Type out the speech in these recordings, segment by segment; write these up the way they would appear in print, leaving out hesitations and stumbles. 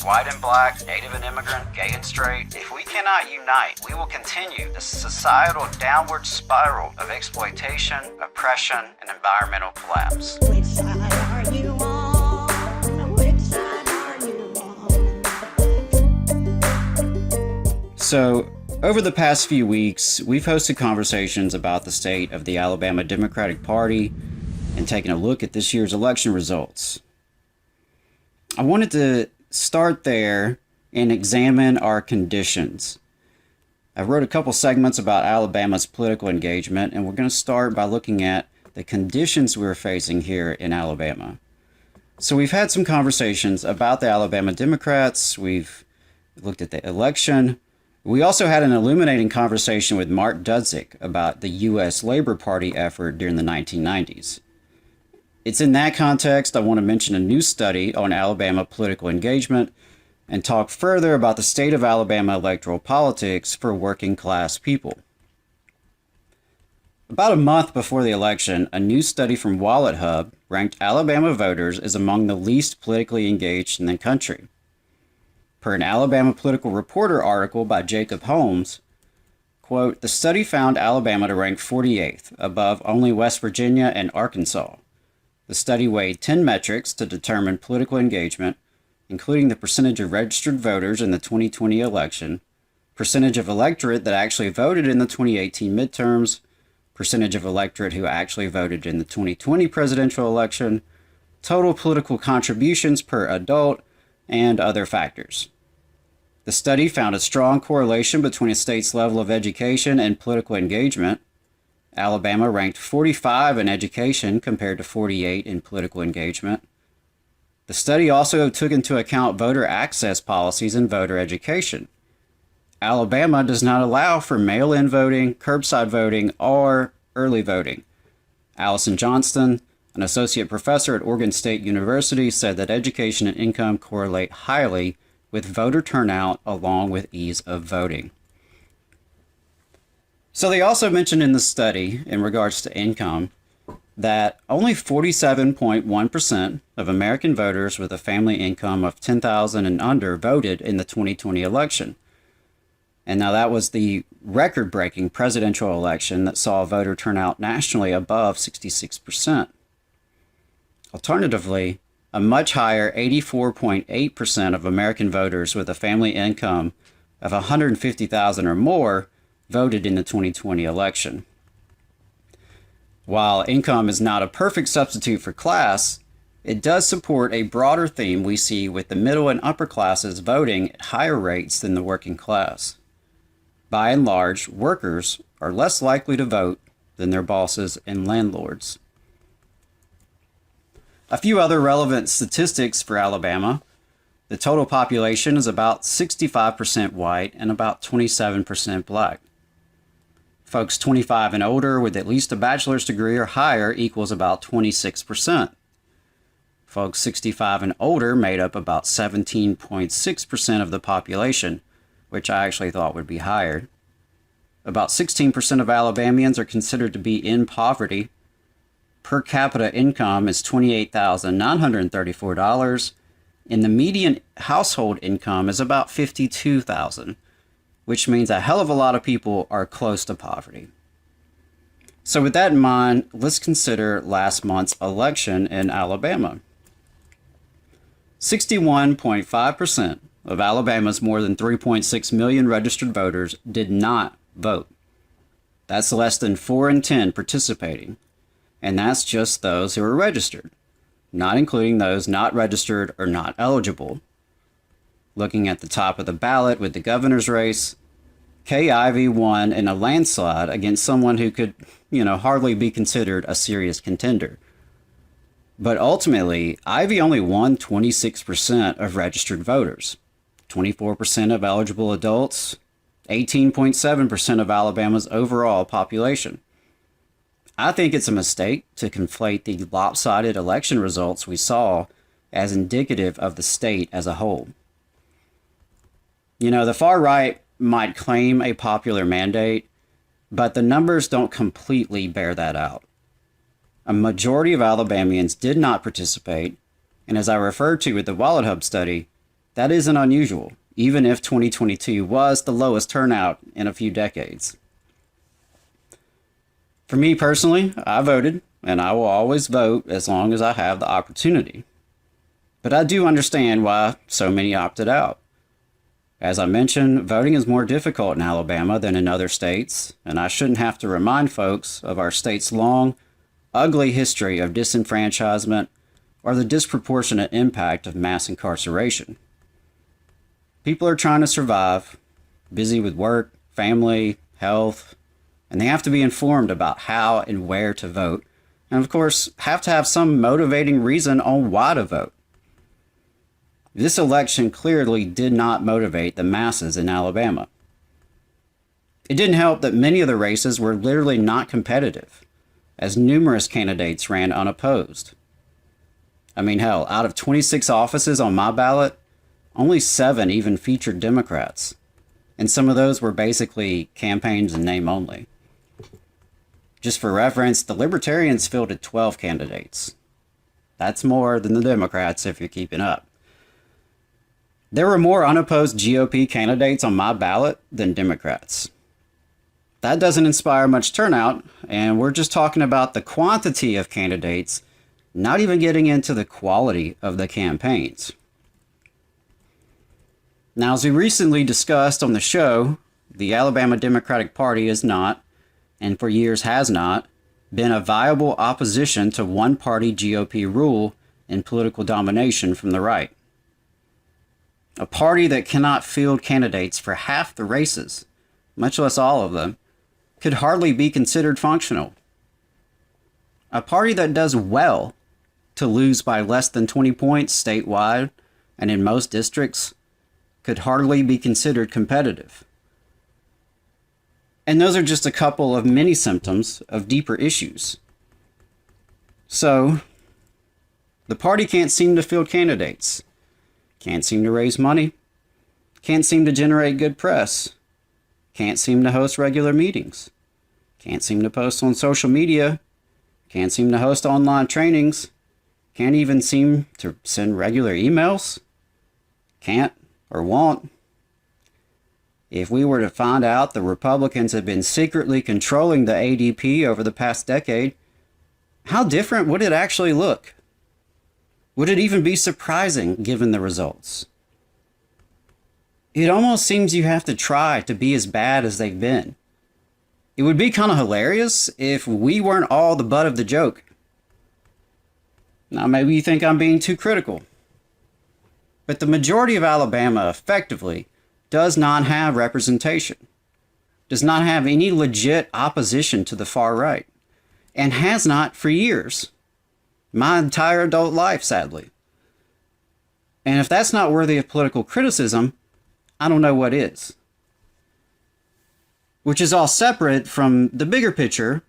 white and black, native and immigrant, gay and straight, if we cannot unite, we will continue the societal downward spiral of exploitation, oppression, and environmental collapse. Which side are you on? Which side are you on? So, over the past few weeks, we've hosted conversations about the state of the Alabama Democratic Party and taken a look at this year's election results. I wanted to start there and examine our conditions. I wrote a couple segments about Alabama's political engagement, and we're going to start by looking at the conditions we're facing here in Alabama. So we've had some conversations about the Alabama Democrats. We've looked at the election. We also had an illuminating conversation with Mark Dudzik about the U.S. Labor Party effort during the 1990s. It's in that context I want to mention a new study on Alabama political engagement and talk further about the state of Alabama electoral politics for working class people. About a month before the election, a new study from Wallet Hub ranked Alabama voters as among the least politically engaged in the country. Per an Alabama Political Reporter article by Jacob Holmes, quote, "The study found Alabama to rank 48th, above only West Virginia and Arkansas. The study weighed 10 metrics to determine political engagement, including the percentage of registered voters in the 2020 election, percentage of electorate that actually voted in the 2018 midterms, percentage of electorate who actually voted in the 2020 presidential election, total political contributions per adult, and other factors. The study found a strong correlation between a state's level of education and political engagement. Alabama ranked 45 in education compared to 48 in political engagement. The study also took into account voter access policies and voter education. Alabama does not allow for mail-in voting, curbside voting, or early voting. Allison Johnston, an associate professor at Oregon State University, said that education and income correlate highly with voter turnout along with ease of voting. So they also mentioned in the study, in regards to income, that only 47.1% of American voters with a family income of $10,000 and under voted in the 2020 election. And now that was the record-breaking presidential election that saw voter turnout nationally above 66%. Alternatively, a much higher 84.8% of American voters with a family income of $150,000 or more voted in the 2020 election. While income is not a perfect substitute for class, it does support a broader theme we see with the middle and upper classes voting at higher rates than the working class. By and large, workers are less likely to vote than their bosses and landlords. A few other relevant statistics for Alabama. The total population is about 65% white and about 27% black. Folks 25 and older with at least a bachelor's degree or higher equals about 26%. Folks 65 and older made up about 17.6% of the population, which I actually thought would be higher. About 16% of Alabamians are considered to be in poverty. Per capita income is $28,934, and the median household income is about $52,000, which means a hell of a lot of people are close to poverty. So with that in mind, let's consider last month's election in Alabama. 61.5% of Alabama's more than 3.6 million registered voters did not vote. That's less than 4 in 10 participating, and that's just those who are registered, not including those not registered or not eligible. Looking at the top of the ballot with the governor's race, Kay Ivey won in a landslide against someone who could, hardly be considered a serious contender. But ultimately, Ivey only won 26% of registered voters, 24% of eligible adults, 18.7% of Alabama's overall population. I think it's a mistake to conflate the lopsided election results we saw as indicative of the state as a whole. The far right might claim a popular mandate, but the numbers don't completely bear that out. A majority of Alabamians did not participate, and as I referred to with the Wallet Hub study, That isn't unusual, even if 2022 was the lowest turnout in a few decades. For me personally, I voted, and I will always vote as long as I have the opportunity. But I do understand why so many opted out. As I mentioned, voting is more difficult in Alabama than in other states, and I shouldn't have to remind folks of our state's long, ugly history of disenfranchisement or the disproportionate impact of mass incarceration. People are trying to survive, busy with work, family, health, and they have to be informed about how and where to vote, and of course, have to have some motivating reason on why to vote. This election clearly did not motivate the masses in Alabama. It didn't help that many of the races were literally not competitive, as numerous candidates ran unopposed. I mean, hell, out of 26 offices on my ballot, only 7 even featured Democrats, and some of those were basically campaigns in name only. Just for reference, the Libertarians fielded 12 candidates. That's more than the Democrats if you're keeping up. There were more unopposed GOP candidates on my ballot than Democrats. That doesn't inspire much turnout, and we're just talking about the quantity of candidates, not even getting into the quality of the campaigns. Now, as we recently discussed on the show, the Alabama Democratic Party is not, and for years has not, been a viable opposition to one-party GOP rule and political domination from the right. A party that cannot field candidates for half the races, much less all of them, could hardly be considered functional. A party that does well to lose by less than 20 points statewide and in most districts could hardly be considered competitive. And those are just a couple of many symptoms of deeper issues. So, the party can't seem to field candidates. Can't seem to raise money, can't seem to generate good press, can't seem to host regular meetings, can't seem to post on social media, can't seem to host online trainings, can't even seem to send regular emails, can't or won't. If we were to find out the Republicans have been secretly controlling the ADP over the past decade, how different would it actually look? Would it even be surprising given the results? It almost seems you have to try to be as bad as they've been. It would be kind of hilarious if we weren't all the butt of the joke. Now, maybe you think I'm being too critical, but the majority of Alabama effectively does not have representation, does not have any legit opposition to the far right, and has not for years. My entire adult life, sadly. And if that's not worthy of political criticism, I don't know what is. Which is all separate from the bigger picture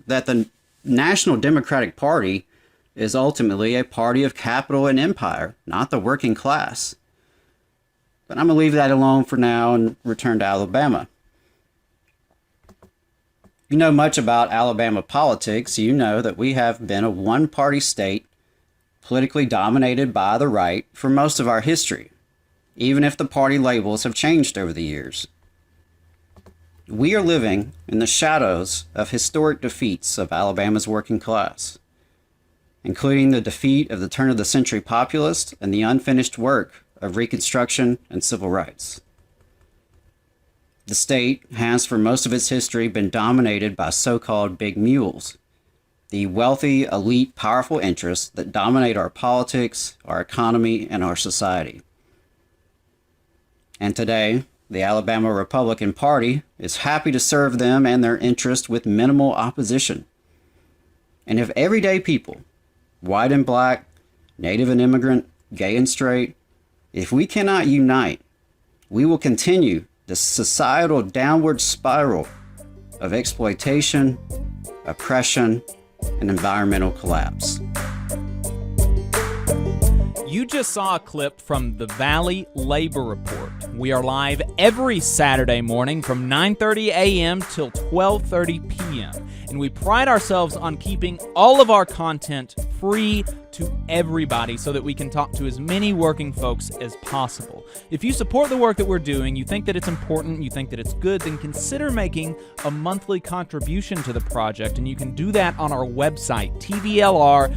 that the National Democratic Party is ultimately a party of capital and empire, not the working class. But I'm going to leave that alone for now and return to Alabama. You know much about Alabama politics, you know that we have been a one-party state, politically dominated by the right for most of our history, even if the party labels have changed over the years. We are living in the shadows of historic defeats of Alabama's working class, including the defeat of the turn-of-the-century populists and the unfinished work of Reconstruction and civil rights. The state has for most of its history been dominated by so-called big mules, the wealthy, elite, powerful interests that dominate our politics, our economy, and our society. And today, the Alabama Republican Party is happy to serve them and their interests with minimal opposition. And if everyday people, white and black, native and immigrant, gay and straight, if we cannot unite, we will continue the societal downward spiral of exploitation, oppression, and environmental collapse. You just saw a clip from the Valley Labor Report. We are live every Saturday morning from 9:30 a.m. till 12:30 p.m. And we pride ourselves on keeping all of our content free to everybody so that we can talk to as many working folks as possible. If you support the work that we're doing, you think that it's important, you think that it's good, then consider making a monthly contribution to the project, and you can do that on our website, tvlr.fm.